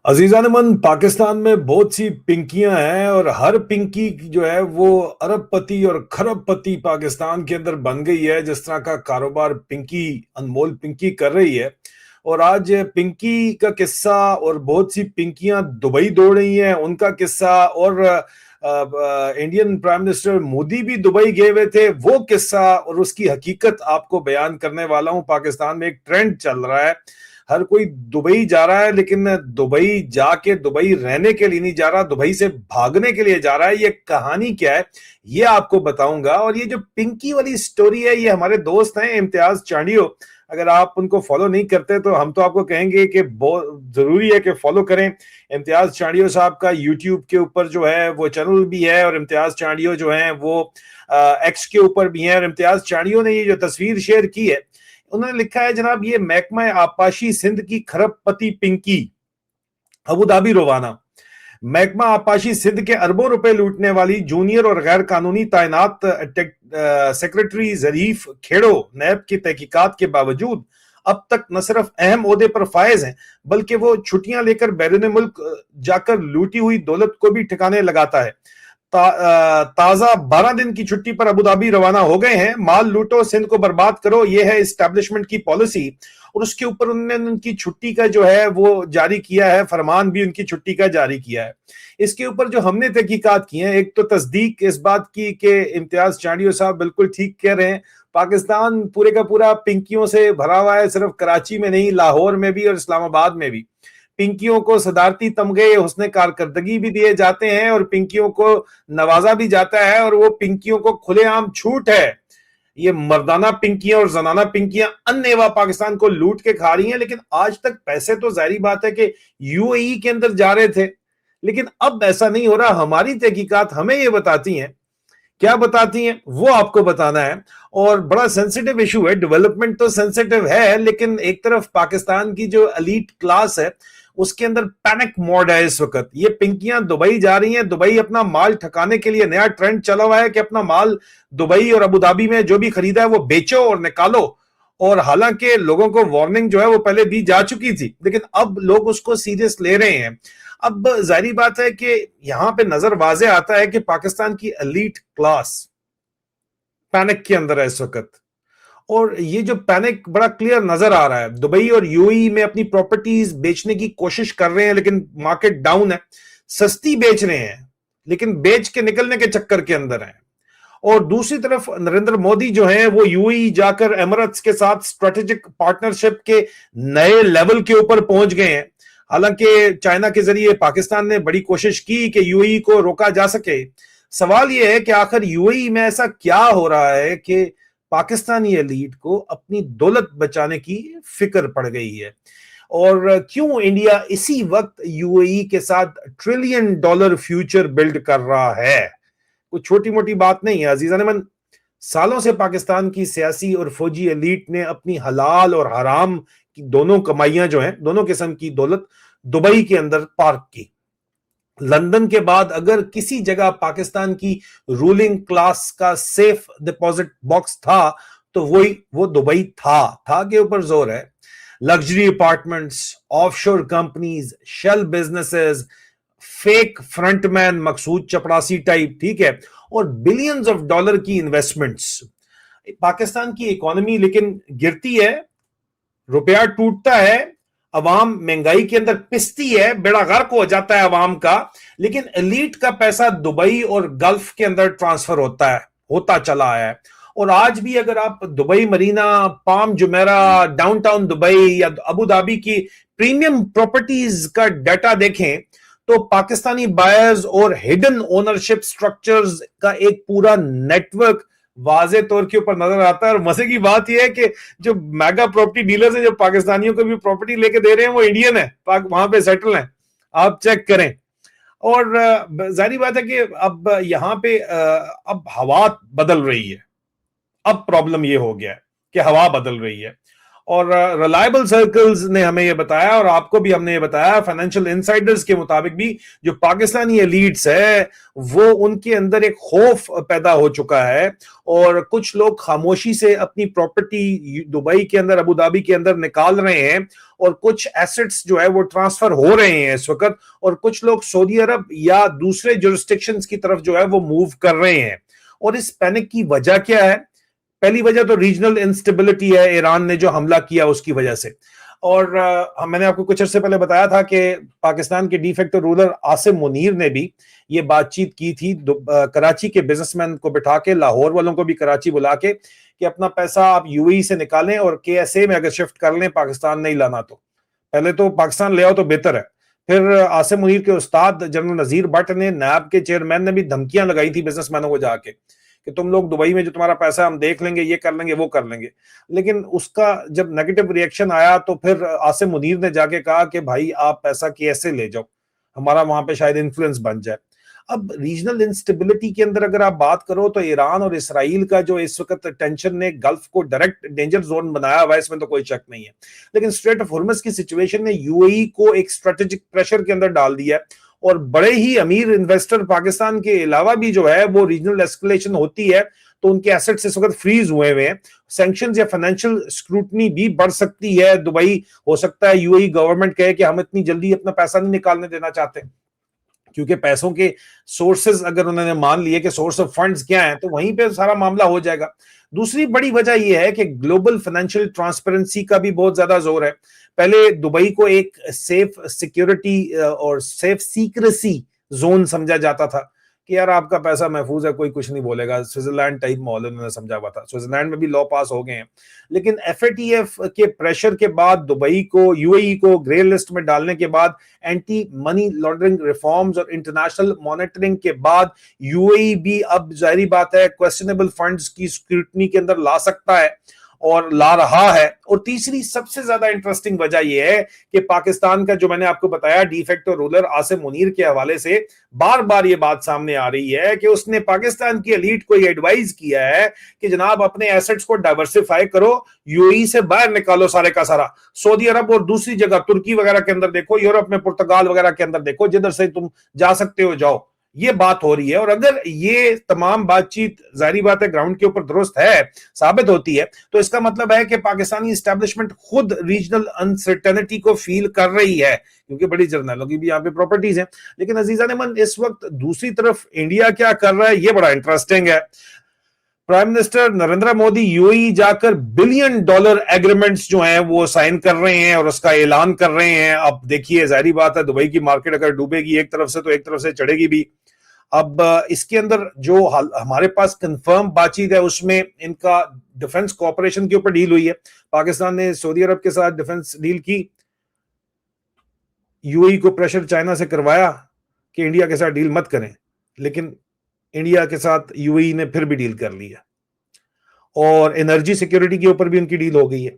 अजीज़ान अमन, पाकिस्तान में बहुत सी पिंकियां हैं और हर पिंकी जो है वो अरबपति और खरबपति पाकिस्तान के अंदर बन गई है। जिस तरह का कारोबार पिंकी, अनमोल पिंकी कर रही है। और आज पिंकी का किस्सा और बहुत सी पिंकियां दुबई दौड़ रही हैं, उनका किस्सा। और इंडियन प्राइम मिनिस्टर मोदी भी दुबई गए हुए थे, वो किस्सा और उसकी हकीकत आपको बयान करने वाला हूं। पाकिस्तान में एक ट्रेंड चल रहा है, हर कोई दुबई जा रहा है, लेकिन दुबई जाके दुबई रहने के लिए नहीं जा रहा, दुबई से भागने के लिए जा रहा है। ये कहानी क्या है ये आपको बताऊंगा। और ये जो पिंकी वाली स्टोरी है, ये हमारे दोस्त हैं इम्तियाज चांडियो। अगर आप उनको फॉलो नहीं करते तो हम तो आपको कहेंगे कि बहुत जरूरी है कि फॉलो करें। इम्तियाज चांडियो साहब का यूट्यूब के ऊपर जो है वो चैनल भी है, और इम्तियाज चांडियो जो है वो एक्स के ऊपर भी है। और इम्तियाज चांडियो ने ये जो तस्वीर शेयर की है, उन्होंने लिखा है, जनाब, ये महकमा आपाशी सिंध की खरबपति पिंकी अबू धाबी रवाना। महकमा आपाशी सिंध के अरबों रुपए लूटने वाली जूनियर और गैर कानूनी तैनात सेक्रेटरी जरीफ खेड़ो नैब की तहकीकात के बावजूद अब तक न सिर्फ अहम ओहदे पर फायज हैं, बल्कि वो छुट्टियां लेकर बैरून मुल्क जाकर लूटी हुई दौलत को भी ठिकाने लगाता है। ताजा 12 दिन की छुट्टी पर अबू धाबी रवाना हो गए हैं। माल लूटो, सिंध को बर्बाद करो, ये है इस्टेब्लिशमेंट की पॉलिसी। और उसके ऊपर उन्होंने उनकी छुट्टी का जो है वो जारी किया है, फरमान भी उनकी छुट्टी का जारी किया है। इसके ऊपर जो हमने तहकीकात की है, एक तो तस्दीक इस बात की कि इम्तियाज चांडियो साहब बिल्कुल ठीक कह रहे हैं। पाकिस्तान पूरे का पूरा पिंकियों से भरा हुआ है, सिर्फ कराची में नहीं, लाहौर में भी और इस्लामाबाद में भी। पिंकियों को सदारती तमगे, हुस्ने कारकर्दगी भी दिए जाते हैं और पिंकियों को नवाजा भी जाता है, और वो पिंकियों को खुलेआम छूट है। ये मर्दाना पिंकियां और जनाना पिंकियां अन्नेवा पाकिस्तान को लूट के खा रही हैं। लेकिन आज तक पैसे तो जाहिर बात है कि यूएई के अंदर जा रहे थे, लेकिन अब ऐसा नहीं हो रहा। हमारी तहकीकात हमें ये बताती हैं, क्या बताती हैं वो आपको बताना है। और बड़ा सेंसिटिव इशू है, डेवलपमेंट तो सेंसिटिव है, लेकिन एक तरफ पाकिस्तान की जो एलीट क्लास है उसके अंदर पैनिक मोड है इस वक्त। ये पिंकियां दुबई जा रही हैं, दुबई अपना माल ठकाने के लिए नया ट्रेंड चला हुआ है कि अपना माल दुबई और अबू धाबी में जो भी खरीदा है वो बेचो और निकालो। और हालांकि लोगों को वार्निंग जो है वो पहले दी जा चुकी थी, लेकिन अब लोग उसको सीरियस ले रहे हैं। अब जाहिर बात है कि यहां पे नजर वाजे आता है कि पाकिस्तान की एलीट क्लास पैनिक के अंदर है इस वक्त। और ये जो पैनिक बड़ा क्लियर नजर आ रहा है, दुबई और यूएई में अपनी प्रॉपर्टीज बेचने की कोशिश कर रहे हैं, लेकिन मार्केट डाउन है। सस्ती बेच रहे हैं, लेकिन बेच के निकलने के चक्कर के अंदर है। और दूसरी तरफ नरेंद्र मोदी जो है वो यूएई जाकर एमिरेट्स के साथ स्ट्रेटेजिक पार्टनरशिप के नए लेवल के ऊपर पहुंच गए हैं। हालांकि चाइना के जरिए पाकिस्तान ने बड़ी कोशिश की कि यूएई को रोका जा सके। सवाल यह है कि आखिर यूएई में ऐसा क्या हो रहा है कि पाकिस्तानी एलीट को अपनी दौलत बचाने की फिक्र पड़ गई है। और क्यों इंडिया इसी वक्त यूएई के साथ ट्रिलियन डॉलर फ्यूचर बिल्ड कर रहा है। कोई छोटी मोटी बात नहीं है अजीजान मन। सालों से पाकिस्तान की सियासी और फौजी एलीट ने अपनी हलाल और हराम की दोनों कमाइयां जो हैं, दोनों किस्म की दौलत दुबई के अंदर पार्क की। लंदन के बाद अगर किसी जगह पाकिस्तान की रूलिंग क्लास का सेफ डिपॉजिट बॉक्स था तो वो दुबई था के ऊपर जोर है। Luxury apartments, offshore companies, shell businesses, fake frontman Maqsood चपरासी टाइप, ठीक है, और बिलियंस ऑफ डॉलर की इन्वेस्टमेंट्स। पाकिस्तान की इकोनॉमी लेकिन गिरती है, रुपया टूटता है, अवाम महंगाई के अंदर पिसती है, बेड़ा गर्क हो जाता है अवाम का। लेकिन एलीट का पैसा दुबई और गल्फ के अंदर ट्रांसफर होता चला है। और आज भी अगर आप Dubai Marina, palm Jumeirah, downtown Dubai या अबू धाबी की प्रीमियम प्रॉपर्टीज का डाटा देखें तो पाकिस्तानी बायर्स और हिडन ओनरशिप स्ट्रक्चर्स का एक पूरा नेटवर्क वाजे तौर के ऊपर नजर आता है। और मजे की बात यह है कि जो मेगा प्रॉपर्टी डीलर्स हैं, जो पाकिस्तानियों को भी प्रॉपर्टी लेके दे रहे हैं, वो इंडियन है, वहां पे सेटल हैं। आप चेक करें। और जाहिर बात है कि अब यहां पे अब हवा बदल रही है। अब प्रॉब्लम ये हो गया है कि हवा बदल रही है। और रिलायबल सर्कल्स ने हमें यह बताया और आपको भी हमने ये बताया, फाइनेंशियल इनसाइडर्स के मुताबिक भी, जो पाकिस्तानी एलीट्स है वो उनके अंदर एक खौफ पैदा हो चुका है और कुछ लोग खामोशी से अपनी प्रॉपर्टी दुबई के अंदर, अबू धाबी के अंदर निकाल रहे हैं और कुछ एसेट्स जो है वो ट्रांसफर हो रहे हैं इस वक्त, और कुछ लोग सऊदी अरब या दूसरे जुरिस्डिक्शंस की तरफ जो है वो मूव कर रहे हैं। और इस पैनिक की वजह क्या है? पहली वजह तो रीजनल इंस्टेबिलिटी है, ईरान ने जो हमला किया उसकी वजह से। और मैंने आपको कुछ अर्से पहले बताया था कि पाकिस्तान के डिफेक्टो रूलर आसिम मुनीर ने भी ये बातचीत की थी कराची के बिजनेसमैन को बिठा के, लाहौर वालों को भी कराची बुला के, कि अपना पैसा आप यूएई से निकालें और केएसए में अगर शिफ्ट कर लें, पाकिस्तान नहीं लाना तो पहले तो पाकिस्तान ले आओ तो बेहतर है। फिर आसिम मुनीर के उस्ताद जनरल नजीर भट्ट ने, नैब के चेयरमैन ने भी धमकियां लगाई थी बिजनेसमैनों को जाके कि तुम लोग दुबई में जो तुम्हारा पैसा हम देख लेंगे, ये कर लेंगे, वो कर लेंगे। लेकिन उसका जब नेगेटिव रिएक्शन आया तो फिर आसिम मुनीर ने जाके कहा कि भाई आप पैसा कैसे ले जाओ, हमारा वहां पे शायद इन्फ्लुएंस बन जाए। अब रीजनल इंस्टेबिलिटी के अंदर अगर आप बात करो तो ईरान और इसराइल का जो इस वक्त टेंशन ने गल्फ को डायरेक्ट डेंजर जोन बनाया हुआ है, इसमें तो कोई शक नहीं है। लेकिन स्ट्रेट ऑफ हॉर्मज की सिचुएशन ने यूएई को एक स्ट्रेटेजिक प्रेशर के अंदर डाल दिया है और बड़े ही अमीर इन्वेस्टर पाकिस्तान के अलावा भी जो है वो रीजनल एस्केलेशन होती है तो उनके एसेट्स इस वक्त फ्रीज हुए हुए हैं। सैंक्शंस या फाइनेंशियल स्क्रूटनी भी बढ़ सकती है। दुबई, हो सकता है यूएई गवर्नमेंट कहे कि हम इतनी जल्दी अपना पैसा नहीं निकालने देना चाहते, क्योंकि पैसों के सोर्सेज अगर उन्होंने मान लिए कि सोर्स ऑफ फंड्स क्या है तो वहीं पे सारा मामला हो जाएगा। दूसरी बड़ी वजह यह है कि ग्लोबल फाइनेंशियल ट्रांसपेरेंसी का भी बहुत ज्यादा जोर है। पहले दुबई को एक सेफ सिक्योरिटी और सेफ सीक्रेसी जोन समझा जाता था कि यार आपका पैसा महफूज है, कोई कुछ नहीं बोलेगा, स्विट्जरलैंड टाइप माहौल उन्होंने समझा हुआ था। स्विट्जरलैंड में भी लॉ पास हो गए हैं, लेकिन एफएटीएफ के प्रेशर के बाद दुबई को, यूएई को ग्रे लिस्ट में डालने के बाद, एंटी मनी लॉन्ड्रिंग रिफॉर्म्स और इंटरनेशनल मॉनिटरिंग के बाद यूएई भी अब जाहिर बात है क्वेश्चनेबल फंड्स की स्क्रूटनी के अंदर ला सकता है और ला रहा है। और तीसरी सबसे ज्यादा इंटरेस्टिंग वजह यह है कि पाकिस्तान का, जो मैंने आपको बताया, डिफेक्टो रूलर आसिम मुनीर के हवाले से बार बार ये बात सामने आ रही है कि उसने पाकिस्तान की एलीट को ये एडवाइस किया है कि जनाब अपने एसेट्स को डाइवर्सिफाई करो, यूएई से बाहर निकालो सारे का सारा, सऊदी अरब और दूसरी जगह तुर्की वगैरह के अंदर देखो, यूरोप में पुर्तगाल वगैरह के अंदर देखो, जिधर से तुम जा सकते हो जाओ। ये बात हो रही है। और अगर ये तमाम बातचीत जाहिर बात है ग्राउंड के ऊपर दुरुस्त है, साबित होती है, तो इसका मतलब है कि पाकिस्तानी एस्टेब्लिशमेंट खुद रीजनल अनसर्टेनिटी को फील कर रही है, क्योंकि बड़ी जर्नलों की भी यहाँ पे प्रॉपर्टीज हैं। लेकिन अजीजा नेमन, इस वक्त दूसरी तरफ इंडिया क्या कर रहा है, ये बड़ा इंटरेस्टिंग है। Prime minister Narendra Modi UAE जाकर $1 बिलियन एग्रीमेंट्स जो हैं वो साइन कर रहे हैं और उसका ऐलान कर रहे हैं। अब देखिए, जाहिर बात है दुबई की मार्केट अगर डूबेगी एक तरफ से तो एक तरफ से चढ़ेगी भी। अब इसके अंदर जो हमारे पास कंफर्म बातचीत है उसमें इनका डिफेंस कोऑपरेशन के ऊपर डील हुई है। पाकिस्तान ने सऊदी अरब के साथ डिफेंस डील की, यूएई को प्रेशर चाइना से करवाया कि इंडिया के साथ डील मत करें, लेकिन इंडिया के साथ यूएई ने फिर भी डील कर ली है। और एनर्जी सिक्योरिटी के ऊपर भी उनकी डील हो गई है।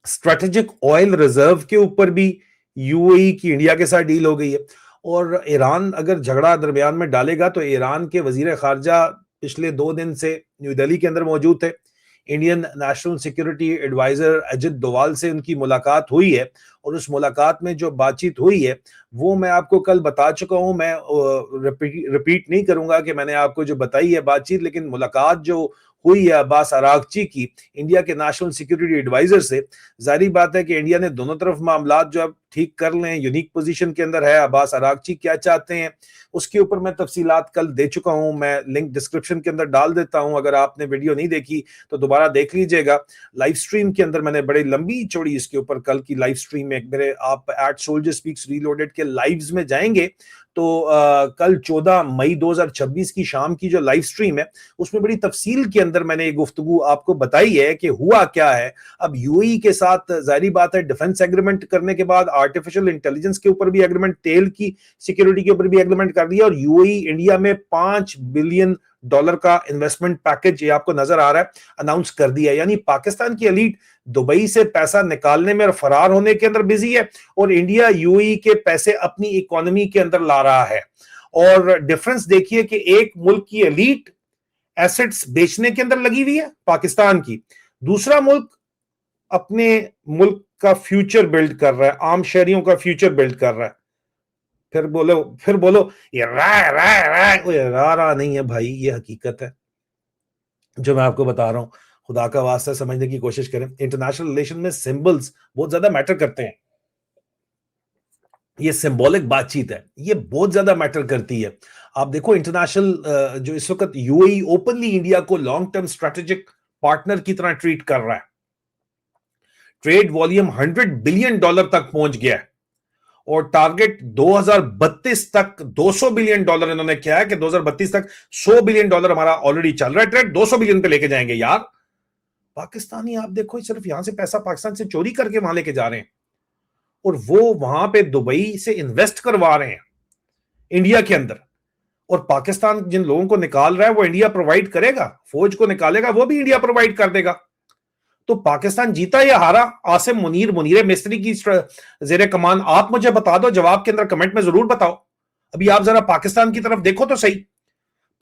स्ट्रेटेजिक ऑयल रिजर्व के ऊपर भी यूएई की इंडिया के साथ डील हो गई है। और ईरान अगर झगड़ा दरमियान में डालेगा तो ईरान के वजीर खारजा पिछले 2 दिन से न्यू दिल्ली के अंदर मौजूद थे। Indian national security adviser Ajit Doval से उनकी मुलाकात हुई है और उस मुलाकात में जो बातचीत हुई है वो मैं आपको कल बता चुका हूं। मैं रिपीट नहीं करूंगा कि मैंने आपको जो बताई है बातचीत, लेकिन मुलाकात जो हुई है अब्बास अरागची की इंडिया के नेशनल सिक्योरिटी एडवाइजर से, जाहिर बात है कि इंडिया ने दोनों तरफ मामला जो अब ठीक कर लें, यूनिक पोजीशन के अंदर है। अब्बास अरागची क्या चाहते हैं उसके ऊपर मैं तफसीलात कल दे चुका हूं, मैं लिंक डिस्क्रिप्शन के अंदर डाल देता हूं। अगर आपने वीडियो नहीं देखी तो दोबारा देख लीजिएगा। लाइव स्ट्रीम के अंदर मैंने बड़ी लंबी चौड़ी इसके ऊपर, कल की लाइव स्ट्रीम में मेरे, आप @SoldierSpeaksReloaded के लाइव्स में जाएंगे तो कल 14 मई 2026 की शाम की जो लाइव स्ट्रीम है उसमें बड़ी तफसील के अंदर मैंने ये गुफ्तगू आपको बताई है कि हुआ क्या है। अब यूएई के साथ जाहिर बात है डिफेंस एग्रीमेंट करने के बाद आर्टिफिशियल इंटेलिजेंस के ऊपर भी एग्रीमेंट, तेल की सिक्योरिटी के ऊपर भी एग्रीमेंट कर दिया, और यूएई इंडिया में $5 बिलियन का इन्वेस्टमेंट पैकेज, ये आपको नजर आ रहा है, अनाउंस कर दिया। यानी पाकिस्तान की एलीट दुबई से पैसा निकालने में और फरार होने के अंदर बिजी है और इंडिया यूएई के पैसे अपनी इकोनॉमी के अंदर ला रहा है। और डिफरेंस देखिए कि एक मुल्क की एलीट एसेट्स बेचने के अंदर लगी हुई है पाकिस्तान की, दूसरा मुल्क अपने मुल्क का फ्यूचर बिल्ड कर रहा है, आम शहरियों का फ्यूचर बिल्ड कर रहा है। फिर बोलो ये रा रा रा, ये रा रा नहीं है भाई, ये हकीकत है जो मैं आपको बता रहा हूं। खुदा का वास्ता समझने की कोशिश करें। इंटरनेशनल रिलेशन में सिंबल्स बहुत ज्यादा मैटर करते हैं। ये सिंबॉलिक बातचीत है, ये बहुत ज्यादा मैटर करती है। आप देखो इंटरनेशनल जो इस वक्त यूएई ओपनली इंडिया को लॉन्ग टर्म स्ट्रेटेजिक पार्टनर की तरह ट्रीट कर रहा है। ट्रेड वॉल्यूम $100 बिलियन तक पहुंच गया है और टारगेट 2032 तक $200 बिलियन इन्होंने किया है कि 2032 तक $100 बिलियन हमारा ऑलरेडी चल रहा है। ट्रेड 200 बिलियन पे लेके जाएंगे यार। पाकिस्तानी आप देखो सिर्फ यहां से पैसा पाकिस्तान से चोरी करके वहां लेके जा रहे हैं और वो वहां पे दुबई से इन्वेस्ट करवा रहे हैं इंडिया के अंदर। और पाकिस्तान जिन लोगों को निकाल रहा है वो इंडिया प्रोवाइड करेगा, फौज को निकालेगा वो भी इंडिया प्रोवाइड कर देगा। तो पाकिस्तान जीता या हारा? आसिम मुनीर मुनीर मिस्त्री की जेर कमान आप मुझे बता दो, जवाब के अंदर कमेंट में जरूर बताओ। अभी आप जरा पाकिस्तान की तरफ देखो तो सही।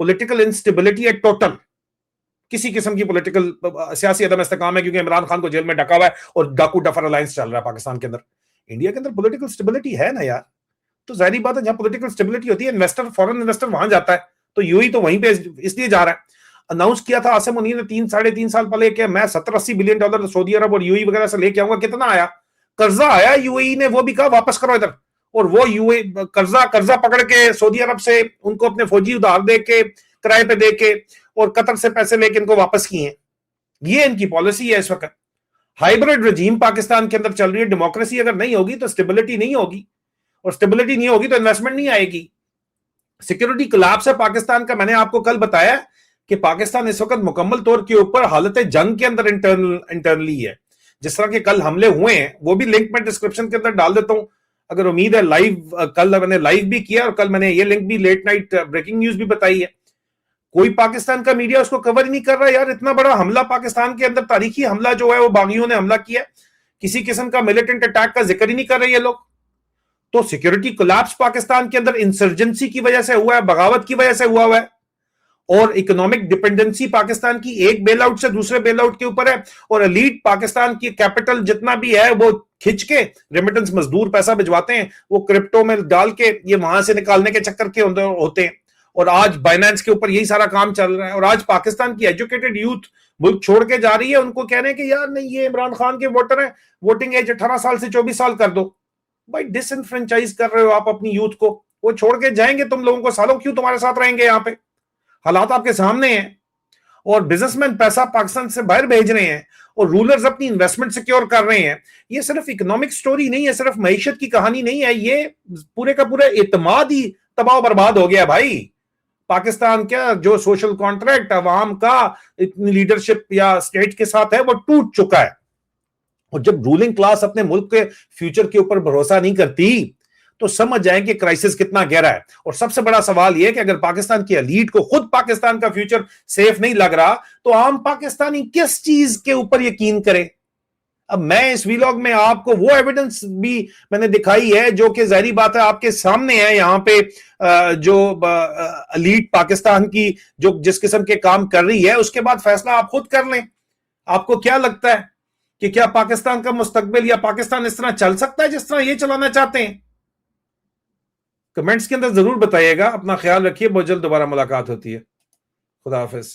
पॉलिटिकल इंस्टेबिलिटी है टोटल, किसी किस्म की पॉलिटिकल सियासी अदम इस्तेकाम है क्योंकि इमरान खान को जेल में डका हुआ है और डाकू डफर अलायंस चल रहा है पाकिस्तान के अंदर। इंडिया के अंदर पॉलिटिकल स्टेबिलिटी है ना यार, तो जाहिर बात है जहां पॉलिटिकल स्टेबिलिटी होती है इन्वेस्टर, फॉरेन इन्वेस्टर वहां जाता है। तो यूएई तो वहीं पे इसलिए जा रहा है। अनाउंस किया था आसिम मुनीर ने 3-3.5 साल पहले कि मैं $70-80 बिलियन सऊदी अरब और यूएई वगैरह से लेके आऊंगा। कितना आया? कर्जा आया यूएई ने, वो भी कहा वापस करो इधर। और वो यूए कर्जा पकड़ के सऊदी अरब से उनको अपने फौजी उधार दे के, किराए पे दे के और कतर से पैसे लेके इनको वापस किए। ये इनकी पॉलिसी है इस वक्त। हाइब्रिड रजीम पाकिस्तान के अंदर चल रही है। डेमोक्रेसी अगर नहीं होगी तो स्टेबिलिटी नहीं होगी, और स्टेबिलिटी नहीं होगी तो इन्वेस्टमेंट नहीं आएगी। सिक्योरिटी कोलैप्स है पाकिस्तान का। मैंने आपको कल बताया कि पाकिस्तान इस वक्त मुकम्मल तौर के ऊपर हालत जंग के अंदर इंटरनली है। जिस तरह के कल हमले हुए हैं वो भी लिंक मैं डिस्क्रिप्शन के अंदर डाल देता हूं, अगर उम्मीद है। लाइव कल मैंने लाइव भी किया और कल मैंने ये लिंक भी लेट नाइट ब्रेकिंग न्यूज भी बताई है। कोई पाकिस्तान का मीडिया उसको कवर ही नहीं कर रहा यार। इतना बड़ा हमला पाकिस्तान के अंदर, तारीखी हमला जो है वो बागियों ने हमला किया, किसी किस्म का मिलिटेंट अटैक का जिक्र ही नहीं कर रहे ये लोग। तो सिक्योरिटी कोलैप्स पाकिस्तान के अंदर इंसर्जेंसी की वजह से हुआ है, बगावत की वजह से हुआ है। और इकोनॉमिक डिपेंडेंसी पाकिस्तान की एक बेल आउट से दूसरे बेल आउट के ऊपर है। और एलीट पाकिस्तान की कैपिटल जितना भी है वो खिंच के, रेमिटेंस मजदूर पैसा भिजवाते हैं, वो क्रिप्टो में डाल के ये वहां से निकालने के चक्कर के अंदर होते हैं। और आज बाइनेंस के ऊपर यही सारा काम चल रहा है। और आज पाकिस्तान की एजुकेटेड यूथ मुल्क छोड़ के जा रही है। उनको कह रहे हैं कि यार नहीं, ये इमरान खान के वोटर हैं, वोटिंग एज 18 साल से 24 साल कर दो। भाई डिसइनफ्रेंचाइज कर रहे हो आप अपनी यूथ को। वो छोड़ के जाएंगे तुम लोगों को, सालों क्यों तुम्हारे साथ रहेंगे यहाँ पे? हालात आपके सामने हैं। और बिजनेसमैन पैसा पाकिस्तान से बाहर भेज रहे हैं और रूलर्स अपनी इन्वेस्टमेंट सिक्योर कर रहे हैं। ये सिर्फ इकोनॉमिक स्टोरी नहीं है, सिर्फ मईशत की कहानी नहीं है। ये पूरे का पूरा एतमाद ही तबाह बर्बाद हो गया भाई। पाकिस्तान का जो सोशल कॉन्ट्रैक्ट अवाम का इतनी लीडरशिप या स्टेट के साथ है वो टूट चुका है। और जब रूलिंग क्लास अपने मुल्क के फ्यूचर के ऊपर भरोसा नहीं करती तो समझ जाएं कि क्राइसिस कितना गहरा है। और सबसे बड़ा सवाल यह कि अगर पाकिस्तान की एलीट को खुद पाकिस्तान का फ्यूचर सेफ नहीं लग रहा तो आम पाकिस्तानी किस चीज के ऊपर यकीन करे? अब मैं इस वीलॉग में आपको वो एविडेंस भी मैंने दिखाई है जो कि जाहिर बात है आपके सामने है। यहाँ पे जो एलीट पाकिस्तान की जो जिस किस्म के काम कर रही है, उसके बाद फैसला आप खुद कर लें। आपको क्या लगता है कि क्या पाकिस्तान का मुस्तकबिल या पाकिस्तान इस तरह चल सकता है जिस तरह ये चलाना चाहते हैं? कमेंट्स के अंदर जरूर बताइएगा। अपना ख्याल रखिए। बहुत जल्द दोबारा मुलाकात होती है। खुदा हाफिज।